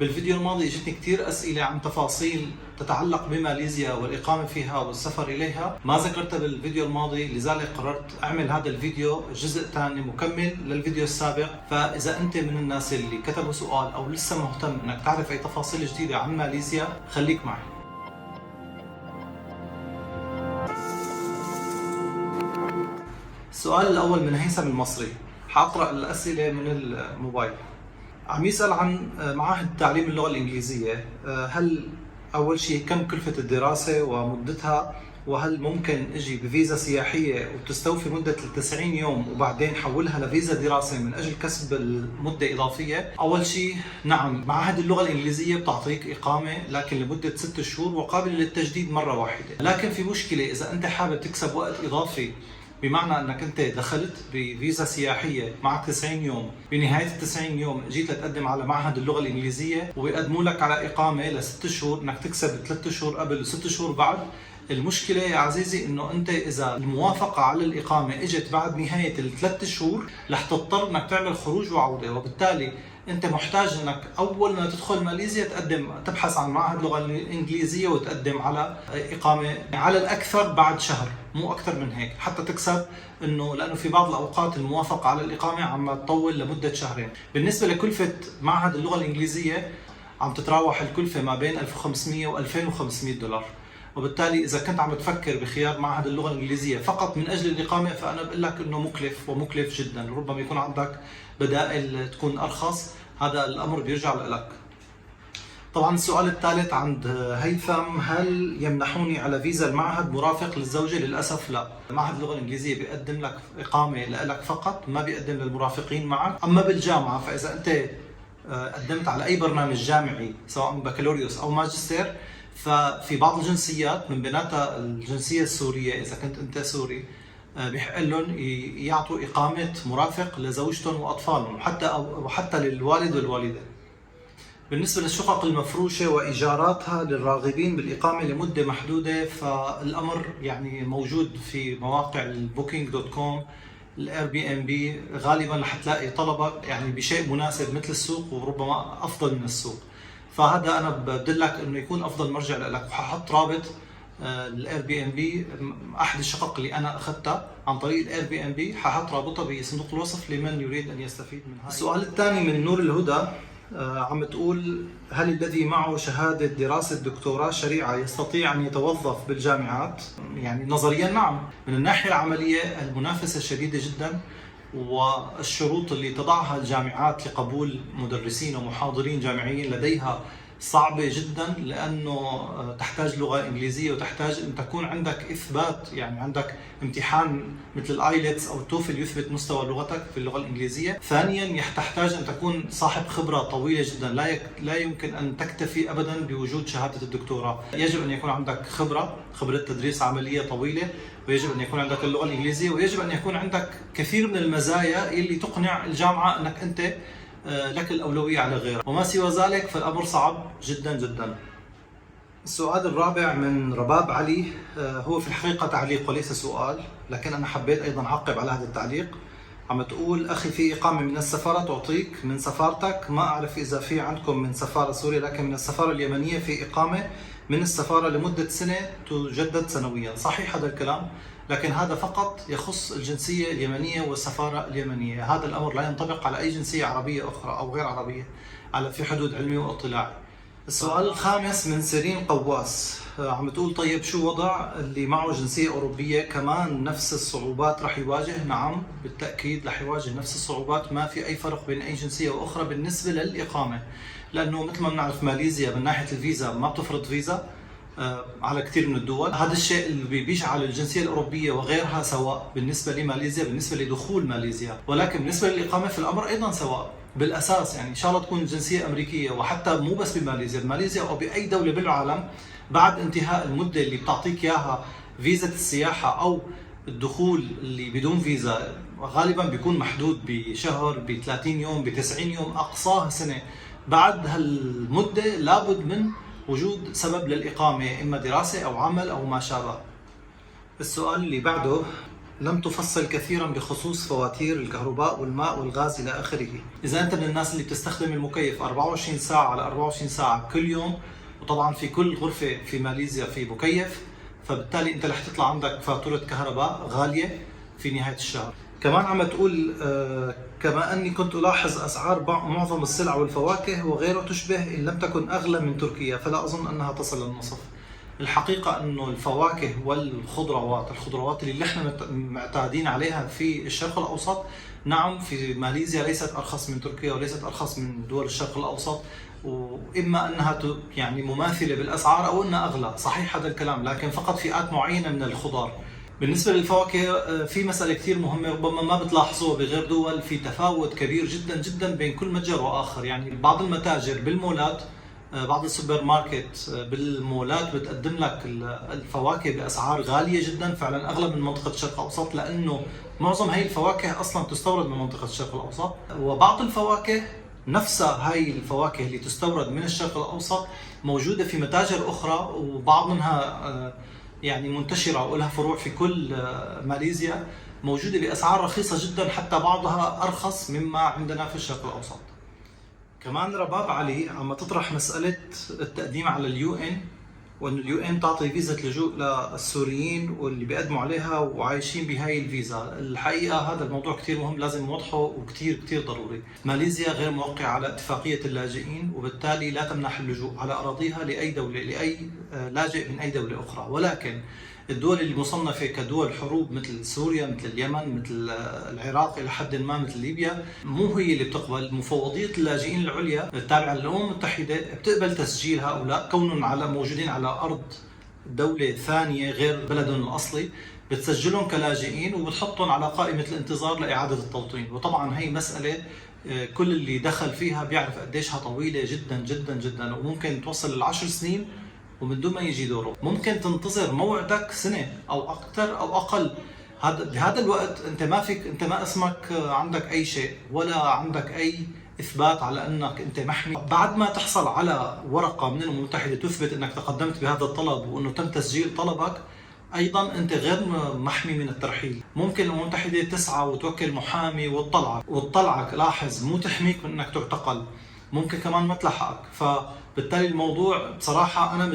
بالفيديو الماضي اجتني كثير اسئله عن تفاصيل تتعلق بماليزيا والاقامه فيها والسفر اليها، ما ذكرتها بالفيديو الماضي، لذلك قررت اعمل هذا الفيديو جزء ثاني مكمل للفيديو السابق. فاذا انت من الناس اللي كتبوا سؤال او لسه مهتم انك تعرف اي تفاصيل جديده عن ماليزيا، خليك معي. السؤال الاول من هيثم المصري، حاقرا الاسئله من الموبايل. عم يسأل عن معاهد تعليم اللغة الإنجليزية. هل أول شيء كم كلفة الدراسة ومدتها؟ وهل ممكن أجي بفيزا سياحية وتستوفي مدة 90 يوم وبعدين حولها لفيزا دراسة من أجل كسب المدة إضافية؟ أول شيء نعم، معاهد اللغة الإنجليزية بتعطيك إقامة لكن لمدة 6 شهور وقابلة للتجديد مرة واحدة، لكن في مشكلة إذا أنت حابب تكسب وقت إضافي، بمعنى انك انت دخلت بفيزا سياحيه معك 90 يوم، بنهايه ال 90 يوم جيت تقدم على معهد اللغه الانجليزيه وبيقدموا لك على اقامه ل6 شهور، انك تكسب 3 شهور قبل و6 شهور بعد. المشكله يا عزيزي انه انت اذا الموافقه على الاقامه اجت بعد نهايه ال3 شهور رح تضطر انك تعمل خروج وعوده، وبالتالي انت محتاج انك اول ما تدخل ماليزيا تبحث عن معهد لغه انجليزيه وتقدم على اقامه على الاكثر بعد شهر، مو اكثر من هيك، حتى تكسب انه لانه في بعض الاوقات الموافقه على الاقامه عم تطول لمده شهرين. بالنسبه لكلفه معهد اللغه الانجليزيه عم تتراوح الكلفه ما بين 1500 و 2500 دولار، وبالتالي اذا كنت عم تفكر بخيار معهد اللغه الانجليزيه فقط من اجل الاقامه فانا بقول لك انه مكلف ومكلف جدا، ربما يكون عندك بدائل تكون ارخص، هذا الامر بيرجع لك. طبعا السؤال الثالث عند هيثم، هل يمنحوني على فيزا المعهد مرافق للزوجة؟ للأسف لا، معهد اللغة الإنجليزية بيقدم لك إقامة لك فقط، ما بيقدم للمرافقين معك. أما بالجامعة فإذا أنت قدمت على أي برنامج جامعي سواء بكالوريوس أو ماجستير، ففي بعض الجنسيات من بيناتها الجنسية السورية، إذا كنت أنت سوري بيحق لهم يعطوا إقامة مرافق لزوجتهم وأطفالهم، وحتى للوالد والوالدة. بالنسبة للشقق المفروشة وإيجاراتها للراغبين بالإقامة لمدة محدودة، فالأمر يعني موجود في مواقع البوكينج.com، الاير بي ام بي، غالبا رح تلاقي طلبك يعني بشيء مناسب مثل السوق وربما أفضل من السوق، فهذا أنا بدلك إنه يكون أفضل مرجع لك. وححط رابط الاير بي ام بي، احد الشقق اللي انا اخذتها عن طريق الاير بي ام بي، ححط رابطها بصندوق الوصف لمن يريد ان يستفيد من هذا. السؤال الثاني من نور الهدى، عم تقول هل الذي معه شهادة دراسة دكتوراه شريعة يستطيع أن يتوظف بالجامعات؟ يعني نظريا نعم، من الناحية العملية المنافسة شديدة جدا، والشروط اللي تضعها الجامعات لقبول مدرسين ومحاضرين جامعيين لديها صعبة جدا، لأنه تحتاج لغة إنجليزية وتحتاج أن تكون عندك إثبات، يعني عندك امتحان مثل الآيلتس أو التوفل يثبت مستوى لغتك في اللغة الإنجليزية. ثانيا تحتاج أن تكون صاحب خبرة طويلة جدا، لا يمكن أن تكتفي أبدا بوجود شهادة الدكتوراه، يجب أن يكون عندك خبرة تدريس عملية طويلة، ويجب أن يكون عندك اللغة الإنجليزية، ويجب أن يكون عندك كثير من المزايا اللي تقنع الجامعة أنك أنت لك الأولوية على غيرك، وما سوى ذلك فالأمر صعب جدا جدا. السؤال الرابع من رباب علي، هو في الحقيقة تعليق وليس سؤال، لكن أنا حبيت أيضا أعقب على هذا التعليق. عم تقول أخي في إقامة من السفارة تعطيك من سفارتك، ما أعرف إذا في عندكم من سفارة سوريا، لكن من السفارة اليمنية في إقامة من السفارة لمدة سنة تجدد سنويا. صحيح هذا الكلام، لكن هذا فقط يخص الجنسية اليمنية والسفارة اليمنية، هذا الأمر لا ينطبق على أي جنسية عربية أخرى أو غير عربية في حدود علمي واطلاعي. السؤال الخامس من سيرين قواس، عم تقول طيب شو وضع اللي معه جنسية أوروبية كمان نفس الصعوبات رح يواجه؟ نعم بالتأكيد رح يواجه نفس الصعوبات، ما في أي فرق بين أي جنسية وأخرى بالنسبة للإقامة، لأنه مثل ما بنعرف ماليزيا من ناحية الفيزا ما بتفرض فيزا على كثير من الدول، هذا الشيء اللي بيجعل الجنسية الأوروبية وغيرها سواء بالنسبة لماليزيا، بالنسبة لدخول ماليزيا، ولكن بالنسبة للإقامة في الأمر أيضا سواء بالأساس. يعني إن شاء الله تكون جنسية أمريكية، وحتى مو بس بماليزيا أو بأي دولة بالعالم، بعد انتهاء المدة اللي بتعطيك إياها فيزا السياحة أو الدخول اللي بدون فيزا، غالبا بيكون محدود بشهر، ب30 يوم، ب90 يوم، أقصاها سنة. بعد هالمدة لابد من وجود سبب للإقامة، إما دراسة أو عمل أو ما شابه. السؤال اللي بعده، لم تفصل كثيرا بخصوص فواتير الكهرباء والماء والغاز إلى آخره. إذا أنت من الناس اللي بتستخدم المكيف 24 ساعة على 24 ساعة كل يوم، وطبعا في كل غرفة في ماليزيا في مكيف، فبالتالي أنت رح تطلع عندك فاتورة كهرباء غالية في نهاية الشهر. كمان عم تقول كما أني كنت ألاحظ أسعار معظم السلع والفواكه وغيره تشبه إن لم تكن أغلى من تركيا، فلا أظن أنها تصل للنصف. الحقيقة أنه الفواكه الخضروات اللي احنا معتادين عليها في الشرق الأوسط، نعم في ماليزيا ليست أرخص من تركيا وليست أرخص من دول الشرق الأوسط، وإما أنها يعني مماثلة بالأسعار أو أنها أغلى. صحيح هذا الكلام، لكن فقط فئات معينة من الخضار. بالنسبة للفواكه في مسألة كثير مهمة ربما ما بتلاحظوها بغير دول، في تفاوت كبير جدا جدا بين كل متجر وآخر. يعني بعض المتاجر بالمولات، بعض السوبر ماركت بالمولات بتقدم لك الفواكه بأسعار غالية جدا، فعلا أغلى من منطقة الشرق الأوسط، لأنه معظم هاي الفواكه أصلا تستورد من منطقة الشرق الأوسط. وبعض الفواكه نفسها هاي الفواكه اللي تستورد من الشرق الأوسط موجودة في متاجر أخرى، وبعض منها يعني منتشرة ولها فروع في كل ماليزيا، موجودة بأسعار رخيصة جدا، حتى بعضها أرخص مما عندنا في الشرق الأوسط. كمان رباب علي عم تطرح مسألة التقديم على اليو ان، وأن اليو ان تعطي فيزا لجوء للسوريين واللي بيقدموا عليها وعايشين بهاي الفيزا. الحقيقة هذا الموضوع كتير مهم، لازم نوضحه وكتير ضروري. ماليزيا غير موقعة على اتفاقية اللاجئين، وبالتالي لا تمنح اللجوء على أراضيها لأي دولة، لأي لاجئ من أي دولة أخرى. ولكن الدول اللي مصنفة كدول حروب مثل سوريا، مثل اليمن، مثل العراق، إلى حد ما مثل ليبيا، مو هي اللي بتقبل. مفوضية اللاجئين العليا التابعة للأمم المتحدة بتقبل تسجيل هؤلاء كونهم موجودين على أرض دولة ثانية غير بلدهم الأصلي، بتسجلهم كلاجئين وبتحطهم على قائمة الانتظار لإعادة التوطين. وطبعا هي مسألة كل اللي دخل فيها بيعرف قديشها طويلة جدا جدا جدا، وممكن توصل ل10 سنين ومن دون ما يجي دوره. ممكن تنتظر موعدك سنة أو أكثر أو أقل. بهذا الوقت أنت ما اسمك عندك أي شيء، ولا عندك أي إثبات على أنك أنت محمي. بعد ما تحصل على ورقة من الأمم المتحدة تثبت أنك تقدمت بهذا الطلب وأنه تم تسجيل طلبك، أيضا أنت غير محمي من الترحيل. ممكن الأمم المتحدة تسعى وتوكل محامي وتطلعك، لاحظ، مو تحميك من أنك تعتقل، ممكن كمان ما تلحقك. فبالتالي الموضوع بصراحة أنا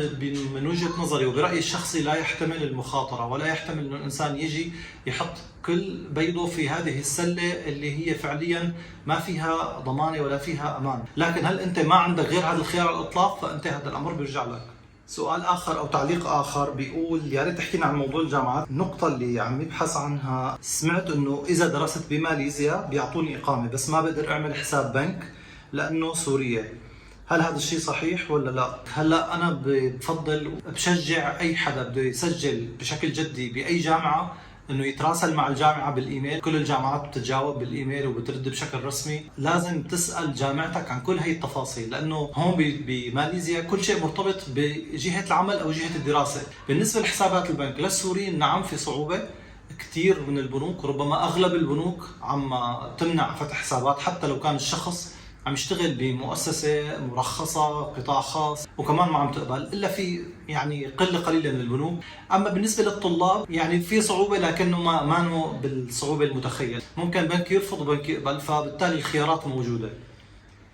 من وجهة نظري وبرأيي الشخصي لا يحتمل المخاطرة، ولا يحتمل أن الإنسان يجي يحط كل بيضه في هذه السلة اللي هي فعليا ما فيها ضمانة ولا فيها أمان. لكن هل أنت ما عندك غير هذا الخيار على الإطلاق؟ فأنت هذا الأمر بيرجع لك. سؤال آخر أو تعليق آخر بيقول يا ريت تحكينا عن موضوع الجامعات. النقطة اللي عم يبحث عنها، سمعت إنه إذا درست بماليزيا بيعطوني إقامة بس ما بقدر أعمل حساب بنك لأنه سورية. هل هذا الشيء صحيح ولا لا؟ هلا أنا بفضل بشجع أي حدا بده يسجل بشكل جدي بأي جامعة انه يتراسل مع الجامعه بالايميل. كل الجامعات بتتجاوب بالايميل وبترد بشكل رسمي. لازم تسال جامعتك عن كل هي التفاصيل، لانه هون بماليزيا كل شيء مرتبط بجهه العمل او جهه الدراسه. بالنسبه لحسابات البنك للسوريين، نعم في صعوبه. كثير من البنوك، ربما اغلب البنوك، عم تمنع فتح حسابات حتى لو كان الشخص عم يشتغل بمؤسسة مرخصة قطاع خاص، وكمان ما عم تقبل إلا في يعني قلة قليلة من البنوك. أما بالنسبة للطلاب يعني في صعوبة، لكنه ما بالصعوبة المتخيل. ممكن بنك يرفض وبنك يقبل، فبالتالي الخيارات موجودة.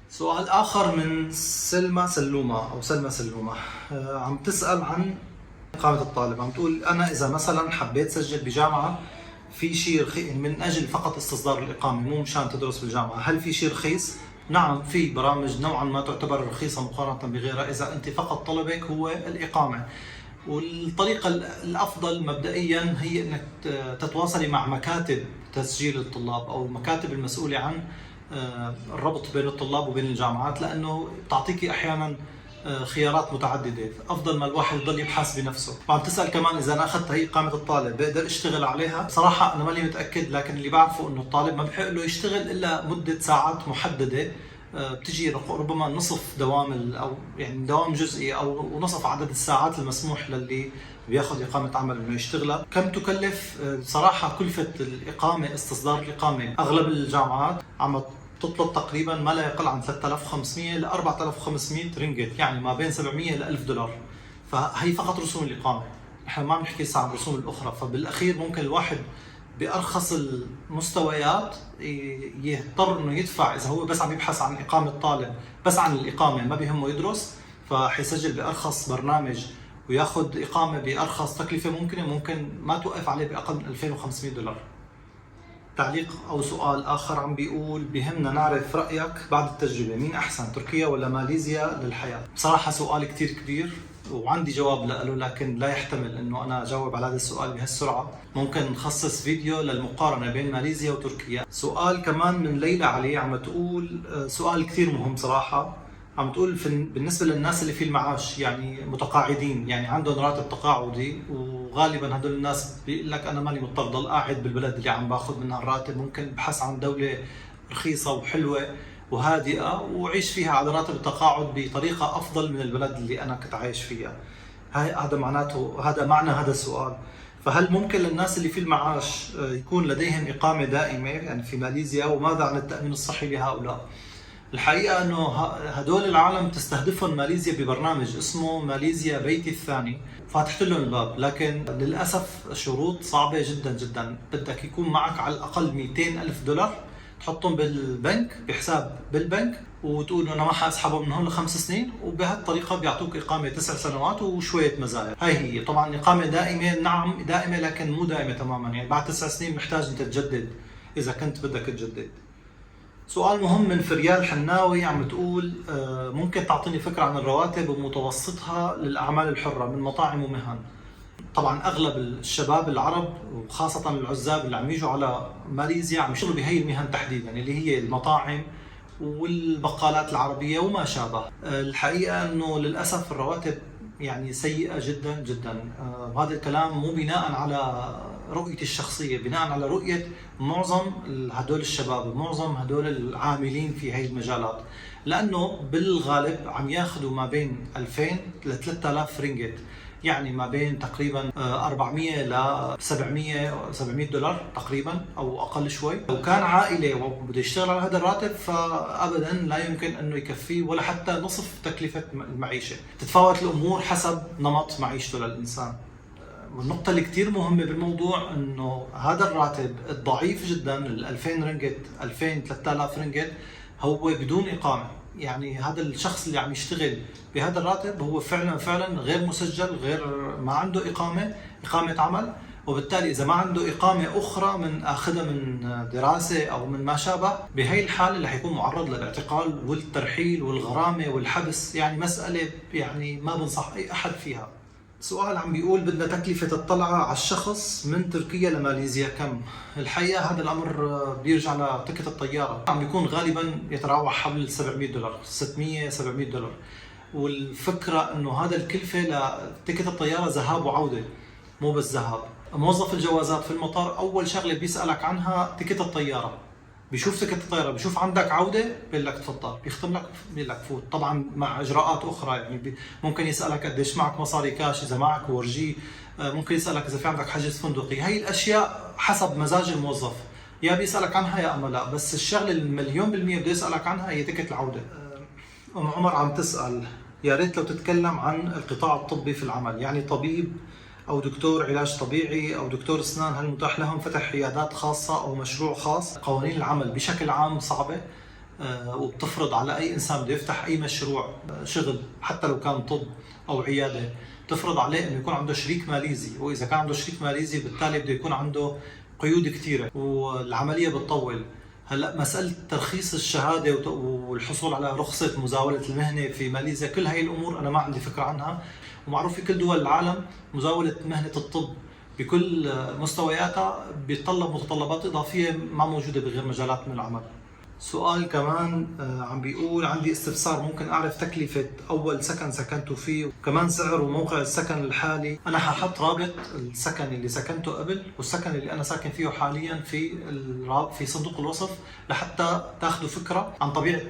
سؤال آخر من سلمى سلومة عم تسأل عن إقامة الطالب. عم تقول أنا إذا مثلا حبيت سجل بجامعة في شيء من أجل فقط استصدار الإقامة، مو مشان تدرس بالجامعة، هل في شيء رخيص؟ نعم، في برامج نوعا ما تعتبر رخيصة مقارنة بغيرها إذا أنت فقط طلبك هو الإقامة. والطريقة الأفضل مبدئيا هي أنك تتواصلي مع مكاتب تسجيل الطلاب أو مكاتب المسؤولة عن الربط بين الطلاب وبين الجامعات، لأنه تعطيكي أحيانا خيارات متعددة. أفضل ما الواحد يضل يبحث بنفسه. وعم تسأل كمان إذا أنا أخذت هي إقامة الطالب بقدر أشتغل عليها. بصراحة أنا ماني متأكد، لكن اللي بعرفه إنه الطالب ما بحق له يشتغل إلا مدة ساعات محددة، بتجي ربما نصف دوام أو يعني دوام جزئي أو نصف عدد الساعات المسموح للي بياخذ إقامة عمل إنه يشتغلها. كم تكلف؟ صراحة كلفة الإقامة، استصدار الإقامة، أغلب الجامعات عم تطلب تقريبا ما لا يقل عن 3500 ل 4500 رينجت، يعني ما بين 700 ل 1000 دولار. فهي فقط رسوم الإقامة، نحن ما بنحكي لسه عن الرسوم الأخرى. فبالأخير ممكن الواحد بأرخص المستويات يضطر انه يدفع، اذا هو بس عم يبحث عن اقامة طالب، بس عن الاقامة ما بيهمه يدرس، فحيسجل بأرخص برنامج وياخذ اقامة بأرخص تكلفة ممكن ما توقف عليه بأقل من $2500. تعليق او سؤال اخر عم بيقول: بهمنا نعرف رأيك بعد التجربة، مين احسن تركيا ولا ماليزيا للحياة؟ بصراحة سؤال كتير كبير وعندي جواب له، لكن لا يحتمل انه انا اجاوب على هذا السؤال بهالسرعة. ممكن نخصص فيديو للمقارنة بين ماليزيا وتركيا. سؤال كمان من ليلى علي عم تقول سؤال كثير مهم صراحة. عم تقول بالنسبة للناس اللي في المعاش، يعني متقاعدين، يعني عندهم راتب تقاعدي، وغالبا هدول الناس بيقول لك انا ماني مضطر ضل قاعد بالبلد اللي عم باخذ منها الراتب، ممكن بحث عن دولة رخيصة وحلوة وهادئة وعيش فيها على راتب التقاعد بطريقة افضل من البلد اللي انا كنت عايش فيها. هذا معنى هذا السؤال. فهل ممكن للناس اللي في المعاش يكون لديهم إقامة دائمة يعني في ماليزيا؟ وماذا عن التأمين الصحي لهؤلاء؟ الحقيقة أنه هدول العالم تستهدفهم ماليزيا ببرنامج اسمه ماليزيا بيتي الثاني، فاتحت لهم الباب، لكن للأسف شروط صعبة جدا جدا. بدك يكون معك على الأقل $200,000 تحطهم بالبنك بحساب بالبنك، وتقول أنا ما حأسحبهم من هون ل5 سنين، وبهالطريقة بيعطوك إقامة 9 سنوات وشوية مزايا. هي طبعا إقامة دائمة، نعم دائمة، لكن مو دائمة تماما، يعني بعد 9 سنين محتاج أنت تجدد إذا كنت بدك تجدد. سؤال مهم من فريال حناوي عم تقول ممكن تعطيني فكرة عن الرواتب ومتوسطها للأعمال الحرة من مطاعم ومهن؟ طبعا أغلب الشباب العرب وخاصة العزاب اللي عم يجوا على ماليزيا عم يشتغلوا بهي المهن تحديدا، اللي هي المطاعم والبقالات العربية وما شابه. الحقيقة أنه للأسف الرواتب يعني سيئة جدا جدا. وهذا الكلام مو بناء على رؤيتي الشخصية، بناء على رؤية معظم هدول الشباب، معظم هدول العاملين في هاي المجالات، لأنه بالغالب عم ياخذوا ما بين 2000 ل 3000 رينجت، يعني ما بين تقريبا 400 ل 700 دولار تقريبا او اقل شوي. لو كان عائله وبده يشتغل على هذا الراتب فابدا لا يمكن انه يكفيه ولا حتى نصف تكلفه المعيشه. تتفاوت الامور حسب نمط معيشته للانسان. والنقطة اللي كتير مهمة بالموضوع انه هذا الراتب الضعيف جدا، ال 2000 رينجت، 2000 3000 رينجت، هو بدون اقامة. يعني هذا الشخص اللي عم يشتغل بهذا الراتب هو فعلا غير مسجل، غير ما عنده إقامة عمل، وبالتالي إذا ما عنده إقامة أخرى من أخذها من دراسة أو من ما شابه، بهي الحالة اللي حيكون معرض للاعتقال والترحيل والغرامة والحبس. يعني مسألة يعني ما بنصح أي أحد فيها. سؤال عم بيقول بدنا تكلفة الطلعة على الشخص من تركيا لماليزيا كم؟ الحقيقة هذا الأمر بيرجع لتكت الطيارة، عم بيكون غالبا يتراوح حول $700، 600 $700. والفكرة إنه هذا الكلفة لتكت الطيارة ذهاب وعودة، مو بس ذهاب. موظف الجوازات في المطار أول شغلة بيسألك عنها تكت الطيارة، بيشوف تكت الطيارة، بيشوف عندك عودة بيقول لك تفضل، بيختم لك بيقول لك فوت، طبعا مع إجراءات أخرى. يعني ممكن يسألك قديش معك مصاري كاش، إذا معك ورجيه، ممكن يسألك إذا في عندك حجز فندقي. هي الأشياء حسب مزاج الموظف، يا بيسألك عنها يا أما لا. بس الشغلة المليون بالمية بده يسألك عنها هي تكت العودة. أم عمر عم تسأل: يا ريت لو تتكلم عن القطاع الطبي في العمل، يعني طبيب أو دكتور علاج طبيعي أو دكتور أسنان، هل متاح لهم فتح عيادات خاصة أو مشروع خاص؟ قوانين العمل بشكل عام صعبة وبتفرض على أي إنسان بده يفتح أي مشروع شغل، حتى لو كان طب أو عيادة، تفرض عليه إنه يكون عنده شريك ماليزي، وإذا كان عنده شريك ماليزي بالتالي بده يكون عنده قيود كثيرة والعملية بتطول. هلا مسألة ترخيص الشهادة والحصول على رخصة مزاولة المهنة في ماليزيا، كل هاي الأمور أنا ما عندي فكرة عنها. ومعروف في كل دول العالم مزاولة مهنة الطب بكل مستوياتها بيتطلب متطلبات إضافية ما موجودة بغير مجالات من العمل. سؤال كمان عم بيقول: عندي استفسار، ممكن أعرف تكلفة أول سكن سكنته فيه، وكمان سعر وموقع السكن الحالي؟ أنا ححط رابط السكن اللي سكنته قبل والسكن اللي أنا ساكن فيه حاليا في صندوق الوصف، لحتى تاخذوا فكرة عن طبيعة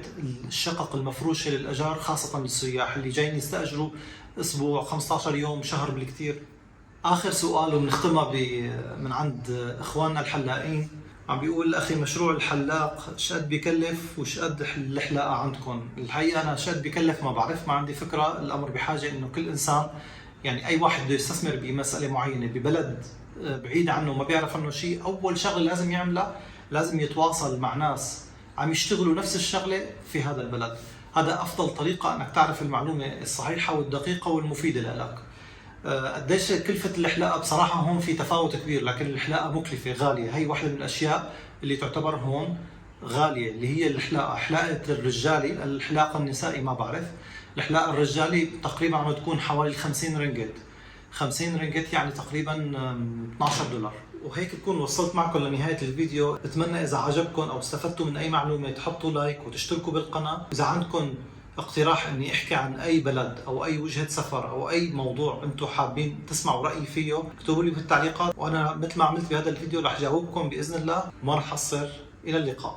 الشقق المفروشة للأجار، خاصة للسياح اللي جايين يستأجروا أسبوع، 15 يوم، شهر بالكثير. آخر سؤال وبنختمها من عند إخواننا الحلاقين. عم بيقول أخي: مشروع الحلاق شقد بيكلف وشقد الحلاقة عندكم؟ الحقيقة أنا شقد بيكلف ما بعرف، ما عندي فكرة. الأمر بحاجة إنه كل إنسان يعني اي واحد بده يستثمر بمساله معينه ببلد بعيد عنه وما بيعرف عنه شيء، اول شغله لازم يعملها لازم يتواصل مع ناس عم يشتغلوا نفس الشغله في هذا البلد. هذا افضل طريقه انك تعرف المعلومه الصحيحه والدقيقه والمفيده لك. قديش كلفة الحلاقة؟ بصراحة هون في تفاوت كبير، لكن الحلاقة مكلفة غالية. هي واحدة من الأشياء اللي تعتبر هون غالية، اللي هي الحلاقة. حلاقة الرجالي، الحلاقة النسائي ما بعرف. الحلاقة الرجالي تقريبا عم تكون حوالي 50 رنجت. 50 رنجت يعني تقريبا 12 دولار. وهيك بكون وصلت معكم لنهاية الفيديو. بتمنى إذا عجبكم أو استفدتوا من أي معلومة تحطوا لايك وتشتركوا بالقناة. إذا عندكم اقتراح اني احكي عن اي بلد او اي وجهة سفر او اي موضوع انتم حابين تسمعوا رايي فيه، اكتبوا لي بالتعليقات، وانا مثل ما عملت بهذا الفيديو رح جاوبكم باذن الله وما رح اقصر. الى اللقاء.